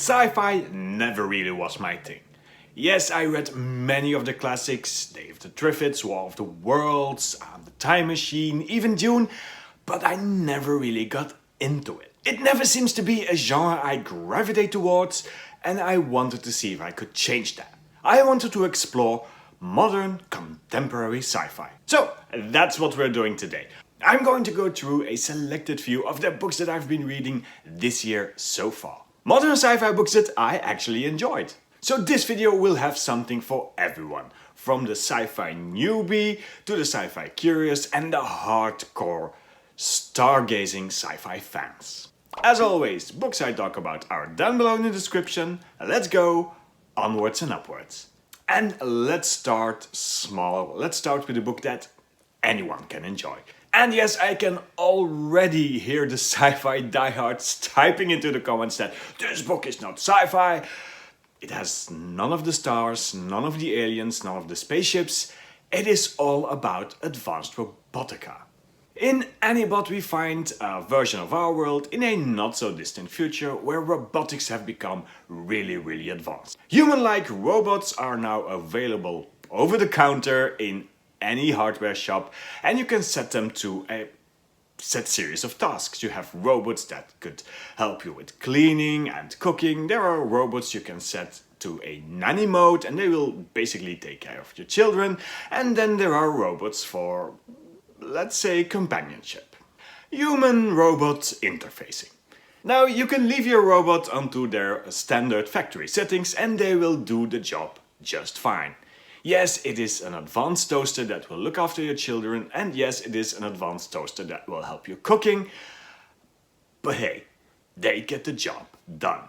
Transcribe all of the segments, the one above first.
Sci-fi never really was my thing. Yes, I read many of the classics, Day of the Triffids, War of the Worlds, The Time Machine, even Dune, but I never really got into it. It never seems to be a genre I gravitate towards, and I wanted to see if I could change that. I wanted to explore modern, contemporary sci-fi. So, that's what we're doing today. I'm going to go through a selected few of the books that I've been reading this year so far. Modern sci-fi books that I actually enjoyed. So this video will have something for everyone, from the sci-fi newbie to the sci-fi curious and the hardcore stargazing sci-fi fans. As always, books I talk about are down below in the description. Let's go onwards and upwards. And let's start small. Let's start with a book that anyone can enjoy. And yes, I can already hear the sci-fi diehards typing into the comments that this book is not sci-fi. It has none of the stars, none of the aliens, none of the spaceships. It is all about advanced robotica. In Annihilation we find a version of our world in a not so distant future where robotics have become really advanced. Human-like robots are now available over the counter in any hardware shop, and you can set them to a set series of tasks. You have robots that could help you with cleaning and cooking. There are robots you can set to a nanny mode and they will basically take care of your children. And then there are robots for, let's say, companionship. Human-robot interfacing. Now you can leave your robot onto their standard factory settings and they will do the job just fine. Yes, it is an advanced toaster that will look after your children, and yes, it is an advanced toaster that will help you cooking. But hey, they get the job done.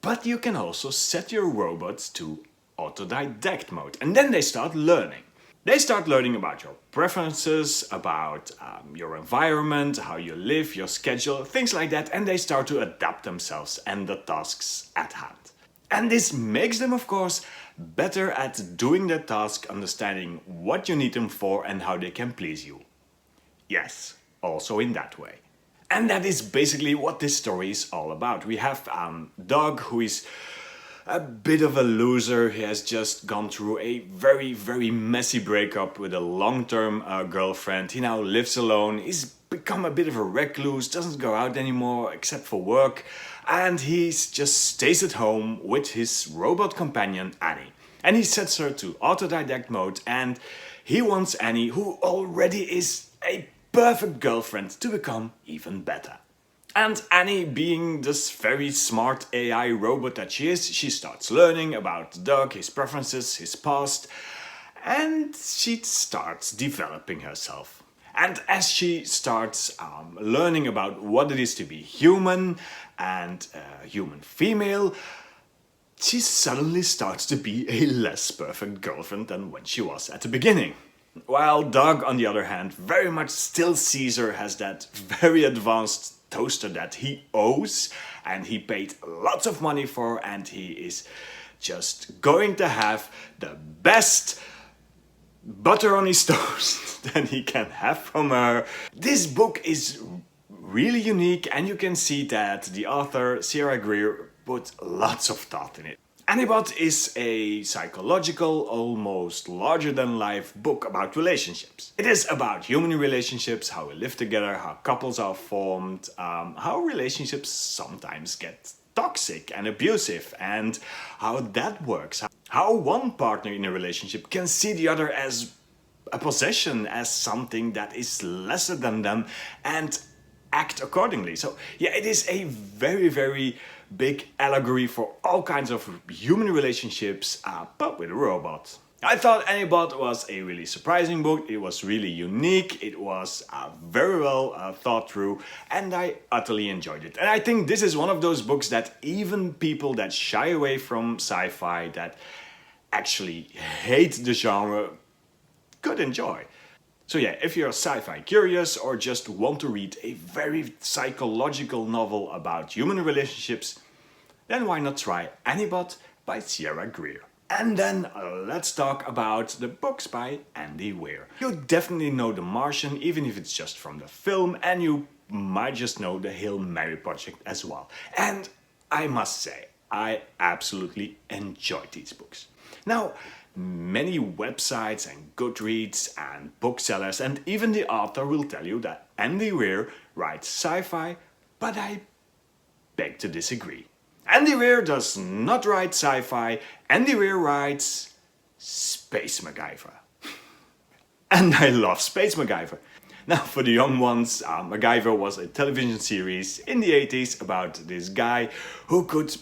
But you can also set your robots to autodidact mode, and then they start learning. They start learning about your preferences, about your environment, how you live, your schedule, things like that, and they start to adapt themselves and the tasks at hand. And this makes them, of course, better at doing their task, understanding what you need them for and how they can please you. Yes, also in that way. And that is basically what this story is all about. We have Doug, who is a bit of a loser. He has just gone through a very messy breakup with a long-term girlfriend. He now lives alone. He's become a bit of a recluse, doesn't go out anymore except for work. And he just stays at home with his robot companion Annie. And he sets her to autodidact mode and he wants Annie, who already is a perfect girlfriend, to become even better. And Annie, being this very smart AI robot that she is, she starts learning about Doug, his preferences, his past, and she starts developing herself. And as she starts learning about what it is to be human and human female, she suddenly starts to be a less perfect girlfriend than when she was at the beginning. While Doug, on the other hand, very much still sees her as that very advanced toaster that he owes and he paid lots of money for, and he is just going to have the best butter on his toast than he can have from her. This book is really unique and you can see that the author, Greer, put lots of thought in it. Annihilation is a psychological, almost larger-than-life book about relationships. It is about human relationships, how we live together, how couples are formed, how relationships sometimes get toxic and abusive, and how that works. How one partner in a relationship can see the other as a possession, as something that is lesser than them, and act accordingly. So yeah, it is a very big allegory for all kinds of human relationships, but with a robot. I thought Annihilation was a really surprising book. It was really unique. It was very well thought through, and I utterly enjoyed it. And I think this is one of those books that even people that shy away from sci-fi, that actually hate the genre, could enjoy. So yeah, if you're sci-fi curious or just want to read a very psychological novel about human relationships, then why not try Annihilation by Greer. And then let's talk about the books by Andy Weir. You definitely know The Martian, even if it's just from the film, and you might just know the Hail Mary project as well. And I must say, I absolutely enjoyed these books. Now, many websites and Goodreads and booksellers and even the author will tell you that Andy Weir writes sci-fi, but I beg to disagree. Andy Weir does not write sci-fi, Andy Weir writes Space MacGyver. And I love Space MacGyver. Now, for the young ones, MacGyver was a television series in the 80s about this guy who could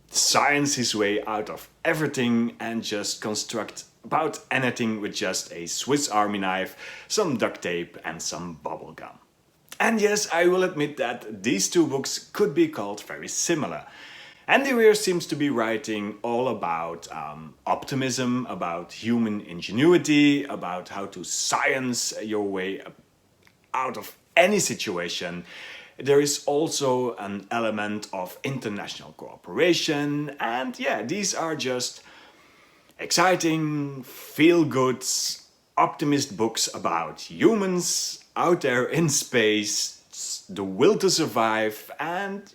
science his way out of everything and just construct about anything with just a Swiss Army knife, some duct tape and some bubble gum. And yes, I will admit that these two books could be called very similar. Andy Weir seems to be writing all about optimism, about human ingenuity, about how to science your way out of any situation. There is also an element of international cooperation, and yeah, these are just exciting, feel-good, optimist books about humans out there in space, the will to survive, and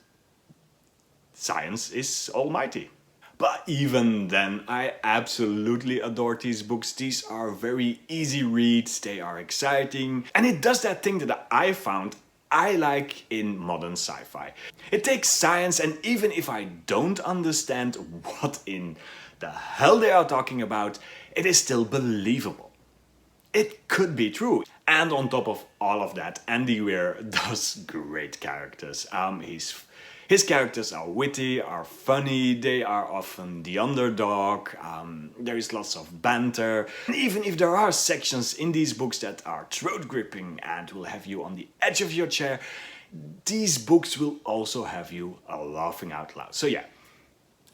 science is almighty. But even then, I absolutely adore these books. These are very easy reads, they are exciting, and it does that thing that I found I like in modern sci-fi. It takes science, and even if I don't understand what in the hell they are talking about, it is still believable. It could be true. And on top of all of that, Andy Weir does great characters. His characters are witty, are funny, they are often the underdog, there is lots of banter. And even if there are sections in these books that are throat-gripping and will have you on the edge of your chair, these books will also have you laughing out loud. So yeah,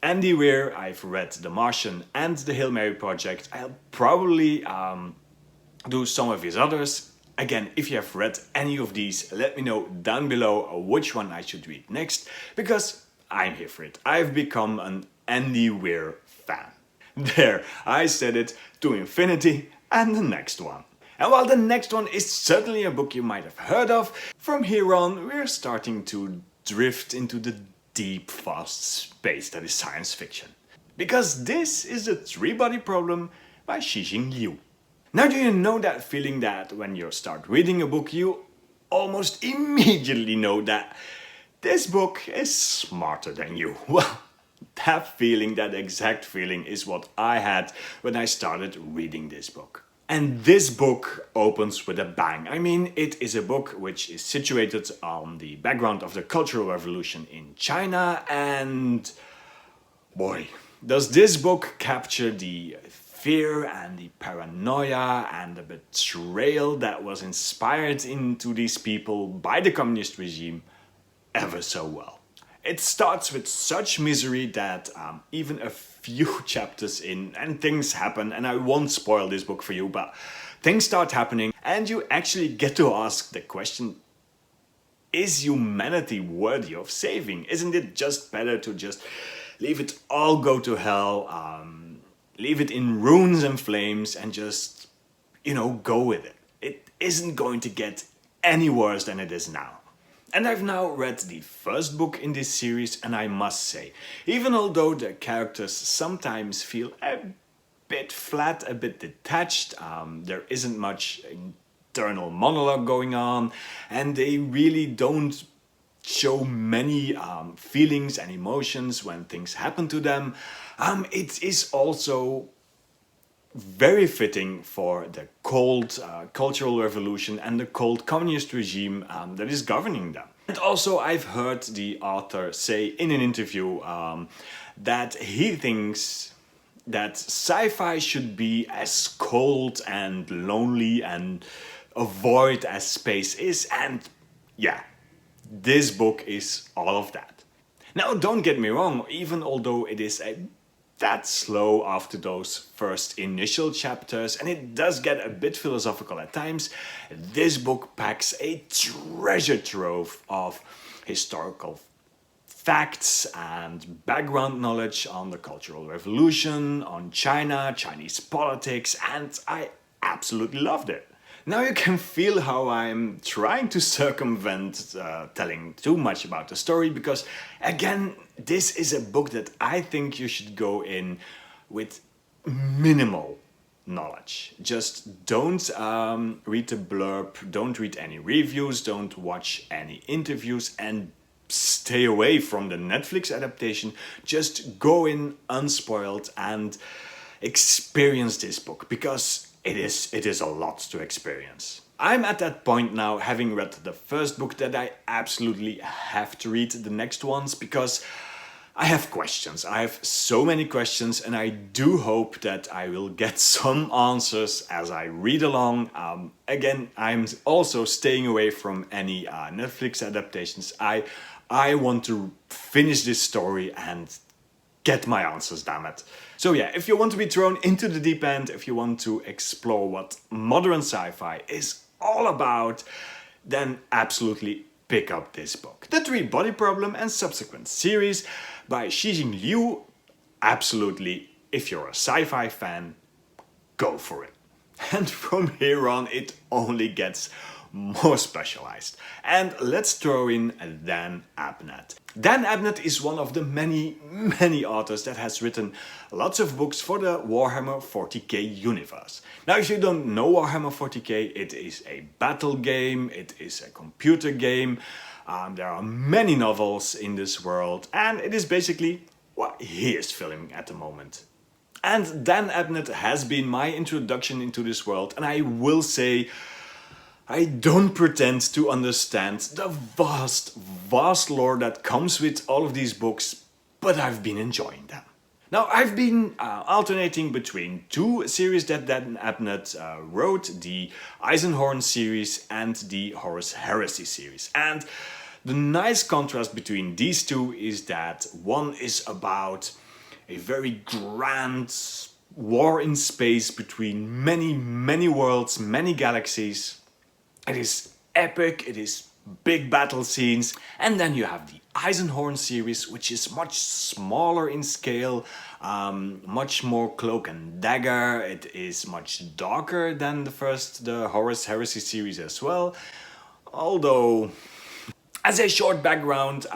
Andy Weir, I've read The Martian and The Hail Mary Project. I'll probably do some of his others. Again, if you have read any of these, let me know down below which one I should read next, because I'm here for it. I've become an Andy Weir fan. There, I said it to infinity and the next one. And while the next one is certainly a book you might have heard of, from here on we're starting to drift into the deep, vast space that is science fiction. Because this is The Three-Body Problem by Cixin Liu. Now, do you know that feeling that when you start reading a book, you almost immediately know that this book is smarter than you? Well, that feeling, that exact feeling is what I had when I started reading this book. And this book opens with a bang. I mean, it is a book which is situated on the background of the Cultural Revolution in China, and boy, does this book capture the fear and the paranoia and the betrayal that was inspired into these people by the communist regime ever so well. It starts with such misery that even a few chapters in and things happen, and I won't spoil this book for you, but things start happening and you actually get to ask the question, is humanity worthy of saving? Isn't it just better to just leave it all go to hell, leave it in ruins and flames and just, go with it? It isn't going to get any worse than it is now. And I've now read the first book in this series, and I must say, even although the characters sometimes feel a bit flat, a bit detached, there isn't much internal monologue going on, and they really don't show many feelings and emotions when things happen to them, it is also very fitting for the cold Cultural Revolution and the cold communist regime that is governing them. And also I've heard the author say in an interview that he thinks that sci-fi should be as cold and lonely and void as space is, and yeah, this book is all of that. Now, don't get me wrong, even although it is that slow after those first initial chapters, and it does get a bit philosophical at times, this book packs a treasure trove of historical facts and background knowledge on the Cultural Revolution, on China, Chinese politics, and I absolutely loved it. Now you can feel how I'm trying to circumvent telling too much about the story, because again, this is a book that I think you should go in with minimal knowledge. Just don't read the blurb, don't read any reviews, don't watch any interviews, and stay away from the Netflix adaptation. Just go in unspoiled and experience this book, because it is a lot to experience. I'm at that point now, having read the first book, that I absolutely have to read the next ones, because I have questions. I have so many questions, and I do hope that I will get some answers as I read along. Again, I'm also staying away from any Netflix adaptations. I want to finish this story and get my answers, damn it. So yeah, if you want to be thrown into the deep end, if you want to explore what modern sci-fi is all about, then absolutely pick up this book. The Three-Body Problem and subsequent series by Cixin Liu. Absolutely, if you're a sci-fi fan, go for it. And from here on, it only gets more specialized. And let's throw in Dan Abnett. Dan Abnett is one of the many authors that has written lots of books for the Warhammer 40k universe. Now, if you don't know Warhammer 40k, it is a battle game, it is a computer game, there are many novels in this world, and it is basically what he is filming at the moment. And Dan Abnett has been my introduction into this world, and I will say, I don't pretend to understand the vast lore that comes with all of these books, but I've been enjoying them. Now, I've been alternating between two series that Dan Abnett wrote, the Eisenhorn series and the Horus Heresy series. And the nice contrast between these two is that one is about a very grand war in space between many worlds, many galaxies. It is epic, it is big battle scenes. And then you have the Eisenhorn series, which is much smaller in scale, much more cloak and dagger. It is much darker than the Horus Heresy series as well. Although, as a short background,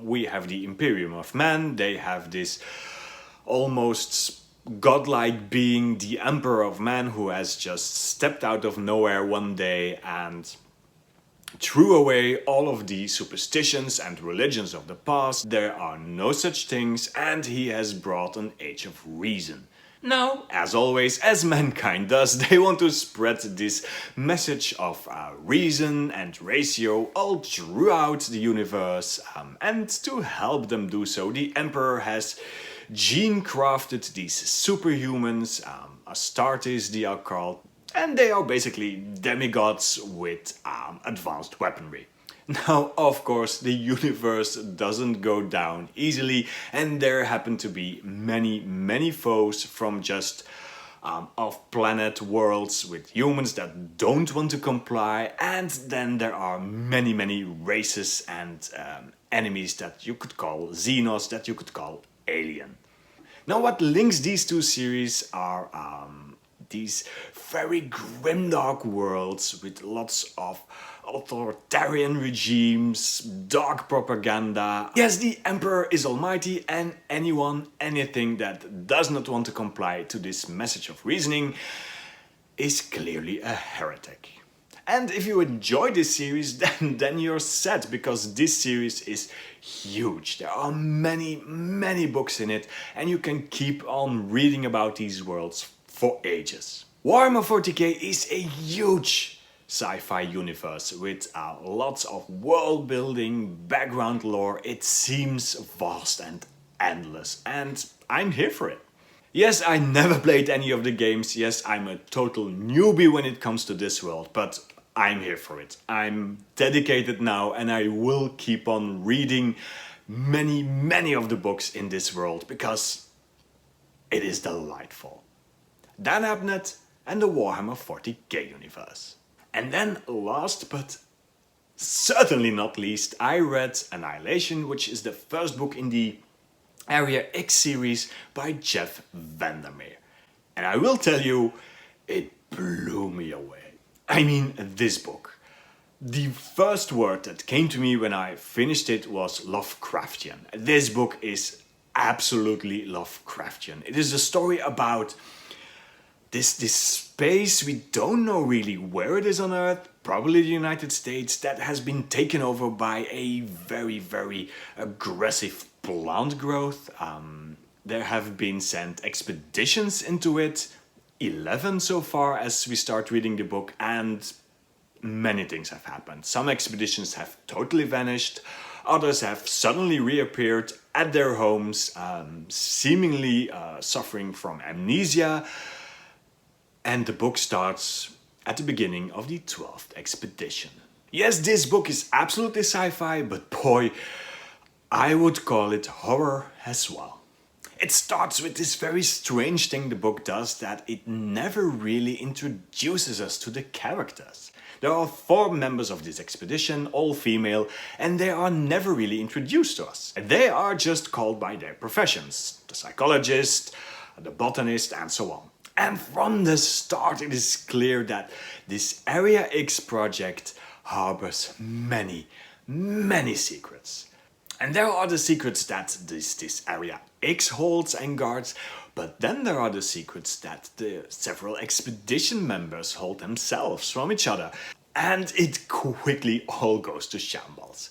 we have the Imperium of Man. They have this almost godlike being, the Emperor of Man, who has just stepped out of nowhere one day and threw away all of the superstitions and religions of the past. There are no such things, and he has brought an age of reason. Now, as always, as mankind does, they want to spread this message of reason and ratio all throughout the universe, and to help them do so, the Emperor has gene-crafted these superhumans, Astartes they are called, and they are basically demigods with advanced weaponry. Now, of course, the universe doesn't go down easily, and there happen to be many foes from just off-planet worlds with humans that don't want to comply, and then there are many races and enemies that you could call Xenos, that you could call alien. Now, what links these two series are these very grimdark worlds with lots of authoritarian regimes, dark propaganda. Yes, the Emperor is almighty, and anything that does not want to comply to this message of reasoning is clearly a heretic. And if you enjoy this series, then you're set, because this series is huge. There are many books in it, and you can keep on reading about these worlds for ages. Warhammer 40k is a huge sci-fi universe with lots of world building, background lore. It seems vast and endless, and I'm here for it. Yes, I never played any of the games. Yes, I'm a total newbie when it comes to this world, but I'm here for it. I'm dedicated now, and I will keep on reading many of the books in this world, because it is delightful. Dan Abnett and the Warhammer 40k universe. And then last but certainly not least, I read Annihilation, which is the first book in the Area X series by Vandermeer. And I will tell you, it blew me away. I mean this book. The first word that came to me when I finished it was Lovecraftian. This book is absolutely Lovecraftian. It is a story about this space, we don't know really where it is on Earth, probably the United States, that has been taken over by a very, very aggressive plant growth. There have been sent expeditions into it, 11 so far as we start reading the book, and many things have happened. Some expeditions have totally vanished, others have suddenly reappeared at their homes, seemingly suffering from amnesia. And the book starts at the beginning of the 12th expedition. Yes, this book is absolutely sci-fi, but boy, I would call it horror as well. It starts with this very strange thing the book does, that it never really introduces us to the characters. There are 4 members of this expedition, all female, and they are never really introduced to us. They are just called by their professions: the psychologist, the botanist, and so on. And from the start it is clear that this Area X project harbors many, many secrets. And there are the secrets that this Area X holds and guards, but then there are the secrets that the several expedition members hold themselves from each other. And it quickly all goes to shambles.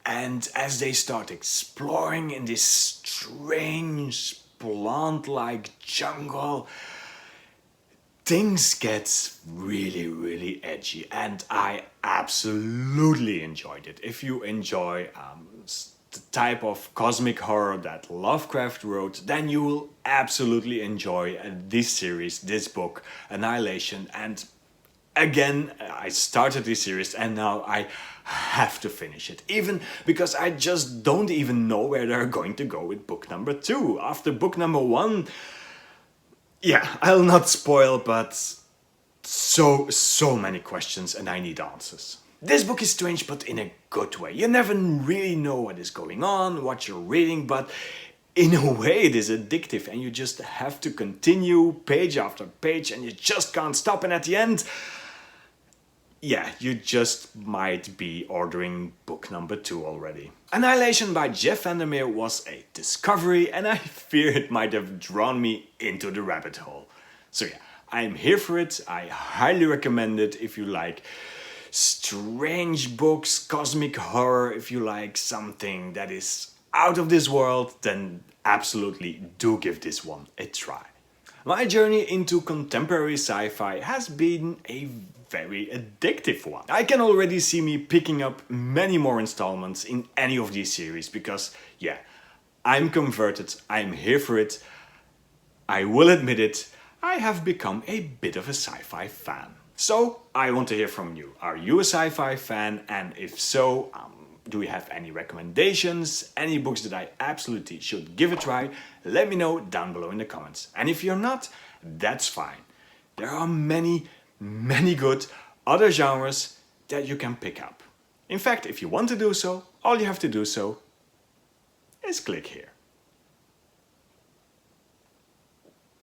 And as they start exploring in this strange plant-like jungle, things get really, really edgy, and I absolutely enjoyed it. If you enjoy the type of cosmic horror that Lovecraft wrote, then you will absolutely enjoy this series, this book, Annihilation. And again, I started this series and now I have to finish it. Even because I just don't even know where they're going to go with book number 2. After book number 1, yeah, I'll not spoil, but so many questions and I need answers. This book is strange, but in a good way. You never really know what is going on, what you're reading, but in a way it is addictive and you just have to continue page after page and you just can't stop, and at the end, yeah, you just might be ordering book number 2 already. Annihilation by Jeff Vandermeer was a discovery, and I fear it might have drawn me into the rabbit hole. So yeah, I'm here for it. I highly recommend it if you like strange books, cosmic horror. If you like something that is out of this world, then absolutely do give this one a try. My journey into contemporary sci-fi has been a very addictive one. I can already see me picking up many more installments in any of these series because, yeah, I'm converted, I'm here for it. I will admit it, I have become a bit of a sci-fi fan. So, I want to hear from you. Are you a sci-fi fan? And if so, do you have any recommendations? Any books that I absolutely should give a try? Let me know down below in the comments. And if you're not, that's fine. There are many good other genres that you can pick up. In fact, if you want to do so, all you have to do so is click here.